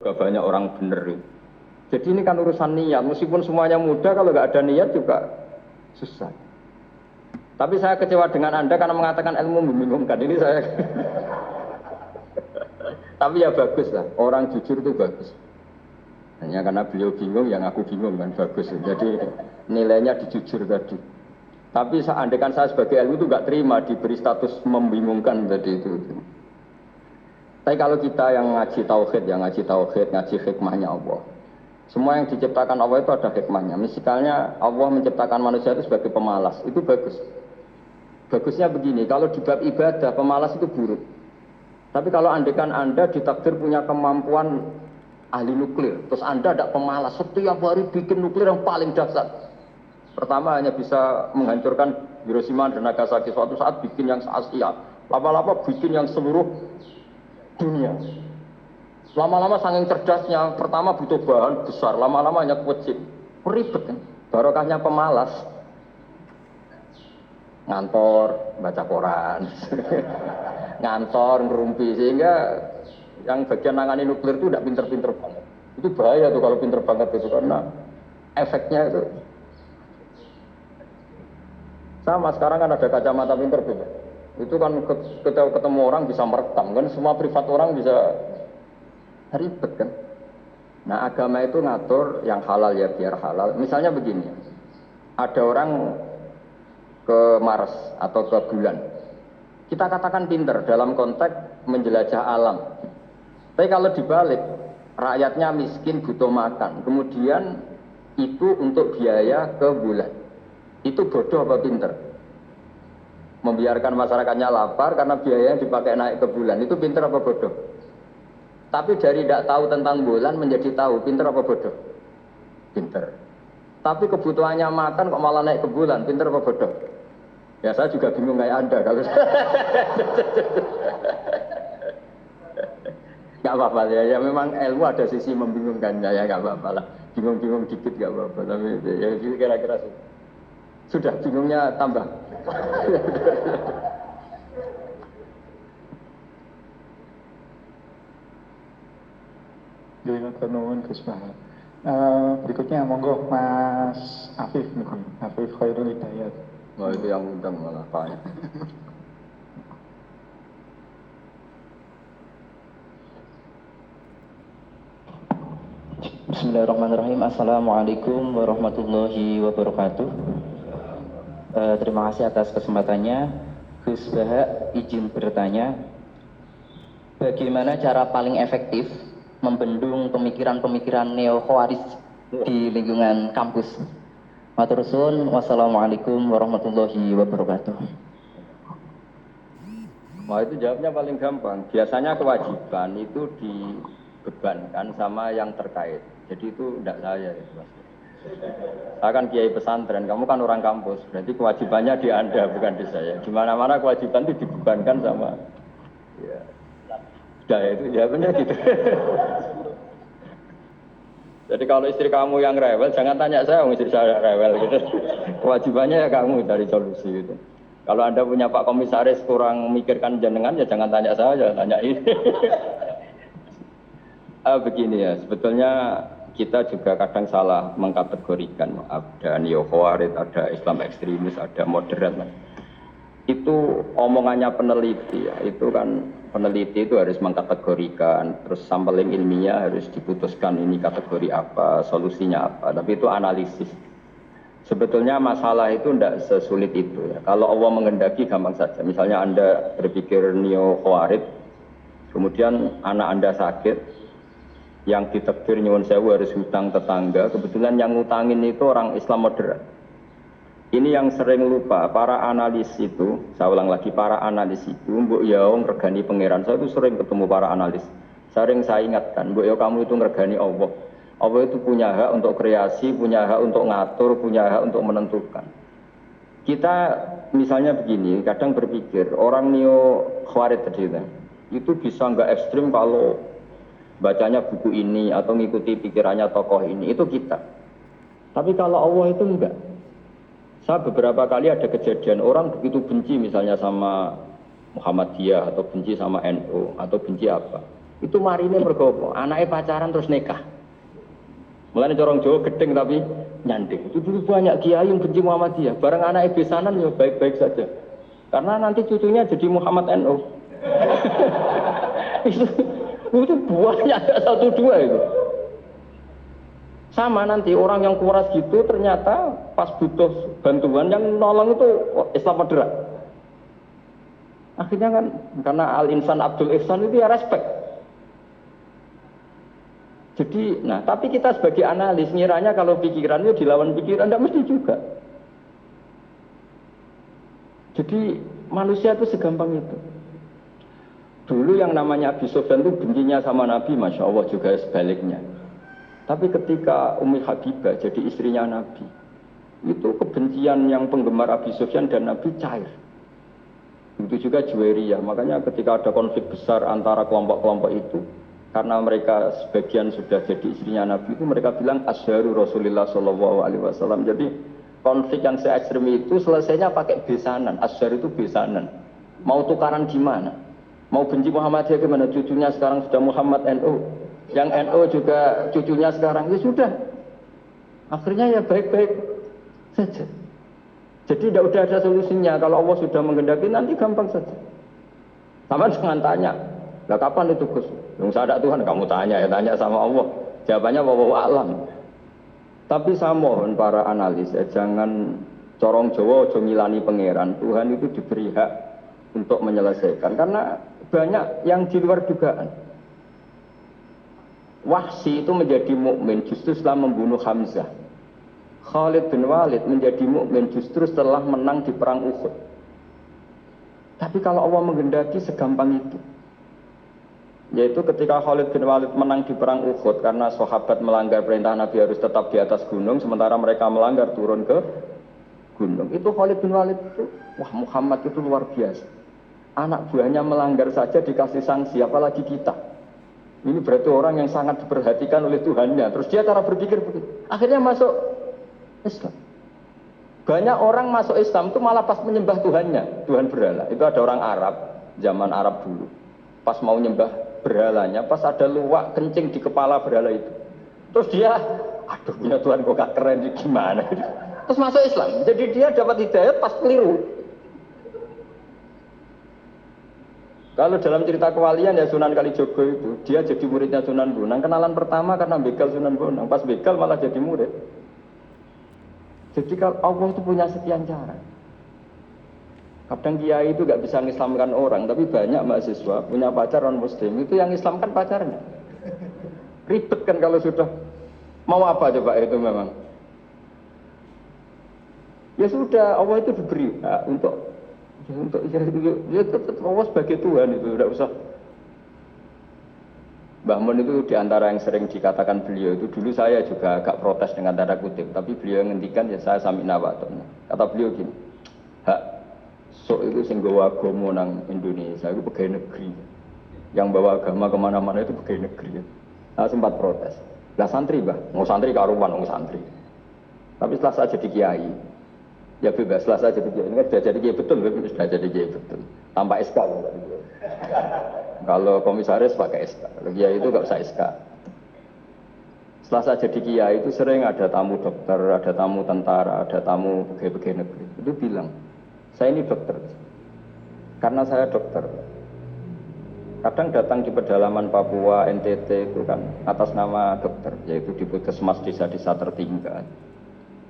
Gak banyak orang bener. Jadi ini kan urusan niat. Meskipun semuanya mudah, kalau nggak ada niat juga susah. Tapi saya kecewa dengan Anda karena mengatakan ilmu membingungkan. Ini saya. Tapi ya bagus lah. Orang jujur itu bagus. Hanya karena beliau bingung, yang aku bingung kan bagus. Jadi nilainya dijujur tadi. Tapi seandainya saya sebagai ilmu itu nggak terima diberi status membingungkan tadi itu. Tapi kalau kita yang ngaji tauhid, ngaji hikmahnya Allah. Semua yang diciptakan Allah itu ada hikmahnya. Misalnya Allah menciptakan manusia itu sebagai pemalas, itu bagus. Bagusnya begini, kalau di bab ibadah pemalas itu buruk. Tapi kalau andaikan Anda ditakdir punya kemampuan ahli nuklir, terus Anda tidak pemalas, setiap hari bikin nuklir yang paling dahsyat. Pertama hanya bisa menghancurkan Hiroshima dan Nagasaki, suatu saat bikin yang se-Asia, lama-lama bikin yang seluruh dunia. Lama-lama saking cerdasnya, pertama butuh bahan besar, lama-lama hanya kecil. Ribet kan? Barokahnya pemalas. Ngantor, baca koran. Ngantor, ngerumpi. Sehingga yang bagian nangani nuklir itu tidak pinter-pinter banget. Itu bahaya tuh kalau pinter banget itu, karena efeknya itu. Sama sekarang kan ada kacamata pinter tuh. Itu kan ketemu orang bisa merekam kan, semua privat orang bisa ribet kan. Nah agama itu ngatur yang halal ya biar halal. Misalnya begini, ada orang ke Mars atau ke bulan, kita katakan pinter dalam konteks menjelajah alam. Tapi kalau dibalik, rakyatnya miskin butuh makan, kemudian itu untuk biaya ke bulan, itu bodoh apa pinter? Membiarkan masyarakatnya lapar karena biayanya dipakai naik ke bulan, itu pinter apa bodoh? Tapi dari tidak tahu tentang bulan menjadi tahu, pinter apa bodoh? Pinter. Tapi kebutuhannya makan kok malah naik ke bulan, pinter apa bodoh? Ya saya juga bingung kayak Anda kalau nggak apa-apa ya memang ilmu ada sisi membingungkannya ya nggak apa-apa lah, bingung-bingung dikit nggak apa-apa, tapi ya kira-kira sudah bingungnya tambah. Berikutnya monggo Mas Afif nih, Afif Khairul Hidayat. Oh itu yang undang malah Pak. Bismillahirrahmanirrahim. Assalamualaikum warahmatullahi wabarakatuh. Terima kasih atas kesempatannya. Gus Baha izin bertanya, bagaimana cara paling efektif membendung pemikiran-pemikiran neo-khawarij di lingkungan kampus? Matur suwun. Wassalamualaikum warahmatullahi wabarakatuh. Wah itu jawabnya paling gampang. Biasanya kewajiban itu dibebankan sama yang terkait. Jadi itu tidak saya ya, Mas. Saya kan kiai pesantren, kamu kan orang kampus, berarti kewajibannya di Anda bukan di saya. Di mana-mana kewajiban itu dibebankan sama ya. Sudah ya itu jawabannya gitu. Jadi kalau istri kamu yang rewel, jangan tanya saya, istri saya rewel gitu. Kewajibannya ya kamu cari solusi gitu. Kalau Anda punya Pak Komisaris kurang memikirkan jenengan, ya jangan tanya saya, tanya ini. Begini ya, sebetulnya kita juga kadang salah mengkategorikan. Ada neo-khawarij, ada Islam ekstremis, ada moderat. Itu omongannya peneliti ya, itu kan peneliti itu harus mengkategorikan, terus sampling ilmiah harus diputuskan ini kategori apa, solusinya apa, tapi itu analisis. Sebetulnya masalah itu tidak sesulit itu ya. Kalau Allah menghendaki gampang saja. Misalnya Anda berpikir neo-khawarij, kemudian anak Anda sakit, yang ditakdir nyuwun sewu harus hutang tetangga, kebetulan yang ngutangin itu orang Islam moderat. Ini yang sering lupa, para analis itu, saya ulang lagi, para analis itu, mbok ya ngregani pangeran. Saya itu sering ketemu para analis. Sering saya ingatkan, mbok ya kamu itu ngregani Allah. Allah itu punya hak untuk kreasi, punya hak untuk ngatur, punya hak untuk menentukan. Kita misalnya begini, kadang berpikir, orang neo khawarij tadi itu bisa nggak ekstrim kalau bacanya buku ini atau ngikuti pikirannya tokoh ini, itu kita. Tapi kalau Allah itu enggak. Saya beberapa kali ada kejadian orang begitu benci misalnya sama Muhammadiyah atau benci sama NU atau benci apa. Itu marine mergo anaknya pacaran terus nikah. Mulane corong Jawa gedeng tapi nyanding. Itu dulu banyak kiai yang benci Muhammadiyah. Bareng anaknya besanan ya baik-baik saja. Karena nanti cucunya jadi Muhammad NU. itu buahnya ada 1-2 itu. Sama nanti orang yang kuras gitu ternyata pas butuh bantuan yang nolong itu Islam moderat. Akhirnya kan karena Al-Insan Abdul Ihsan itu ya respect. Jadi, nah tapi kita sebagai analis ngiranya kalau pikiran itu dilawan pikiran, tidak mesti juga. Jadi manusia itu segampang itu. Dulu yang namanya Abi Sufyan itu bencinya sama Nabi, Masya Allah juga sebaliknya. Tapi ketika Ummi Habibah jadi istrinya Nabi, itu kebencian yang penggemar Abi Sufyan dan Nabi cair. Itu juga Juwairiyah. Makanya ketika ada konflik besar antara kelompok-kelompok itu, karena mereka sebagian sudah jadi istrinya Nabi itu mereka bilang asharu Rasulullah SAW. Jadi konflik yang se ekstrem itu selesainya pakai besanan. Ashar itu besanan. Mau tukaran gimana? Mau benci Muhammadiyah gimana? Cucunya sekarang sudah Muhammad NU. Yang NU juga cucunya sekarang ya sudah. Akhirnya ya baik-baik saja. Jadi tidak udah ada solusinya. Kalau Allah sudah menghendaki nanti gampang saja. Sama jangan tanya. Lah kapan itu Gus? Yang sadar Tuhan kamu tanya ya tanya sama Allah. Jawabannya wallahu alam. Tapi saya mohon para analis jangan corong Jawa aja ngilani pangeran. Tuhan itu diberi hak untuk menyelesaikan karena banyak yang di luar dugaan. Wahsy itu menjadi mukmin justru setelah membunuh Hamzah. Khalid bin Walid menjadi mukmin justru setelah menang di perang Uhud. Tapi kalau Allah menghendaki segampang itu. Yaitu ketika Khalid bin Walid menang di perang Uhud karena sahabat melanggar perintah Nabi harus tetap di atas gunung sementara mereka melanggar turun ke gunung. Itu Khalid bin Walid itu, wah Muhammad itu luar biasa. Anak buahnya melanggar saja dikasih sanksi, apalagi kita. Ini berarti orang yang sangat diperhatikan oleh Tuhannya. Terus dia cara berpikir begitu. Akhirnya masuk Islam. Banyak orang masuk Islam itu malah pas menyembah Tuhannya, Tuhan berhala. Itu ada orang Arab, zaman Arab dulu. Pas mau nyembah berhalanya, pas ada luwak kencing di kepala berhala itu. Terus dia, aduh punya Tuhan kok gak keren, gimana? Terus masuk Islam. Jadi dia dapat hidayah pas keliru. Kalau dalam cerita kewalian ya Sunan Kalijogo itu, dia jadi muridnya Sunan Bonang. Kenalan pertama karena begal Sunan Bonang. Pas begal malah jadi murid. Jadi kalau Allah itu punya sekian cara. Kadang kiai itu gak bisa mengislamkan orang, tapi banyak mahasiswa punya pacar non muslim itu yang islamkan pacarnya. Ribet kan kalau sudah mau apa coba itu memang. Ya sudah, Allah itu diberi hak untuk Allah sebagai Tuhan itu tidak usah. Mbah Mun itu diantara yang sering dikatakan beliau itu dulu saya juga agak protes dengan tanda kutip, tapi beliau ngendikan ya saya sami'na wa ata'na. Kata beliau gini, hak sok itu sing gawa agama nang Indonesia itu pegawai negeri, yang bawa agama kemana-mana itu pegawai negeri. Nah, sempat protes. Lah santri bah, mau santri karuan mau santri. Tapi setelah saya jadi kiai, ya bebas setelah saya jadi kiai. Ini kan sudah jadi kiai betul, sudah jadi kiai betul. Tanpa SK loh. Kalau komisaris pakai SK, kalau kiai itu nggak usah SK. Setelah saya jadi kiai itu sering ada tamu dokter, ada tamu tentara, ada tamu pegawai-pegawai negeri. Itu bilang, saya ini dokter, karena saya dokter. Kadang datang di pedalaman Papua, NTT itu kan atas nama dokter, yaitu di puskesmas desa-desa tertinggal.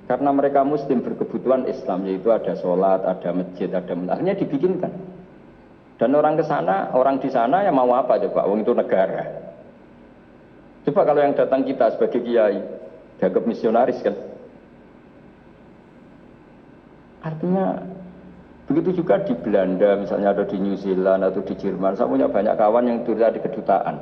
Karena mereka muslim berkebutuhan Islam, yaitu ada sholat, ada masjid, ada akhirnya dibikinkan. Dan orang ke sana, orang di sana yang mau apa coba? Wong itu negara. Coba kalau yang datang kita sebagai kiai, dianggap misionaris kan? Artinya begitu juga di Belanda, misalnya ada di New Zealand atau di Jerman. Saya punya banyak kawan yang dulu di kedutaan.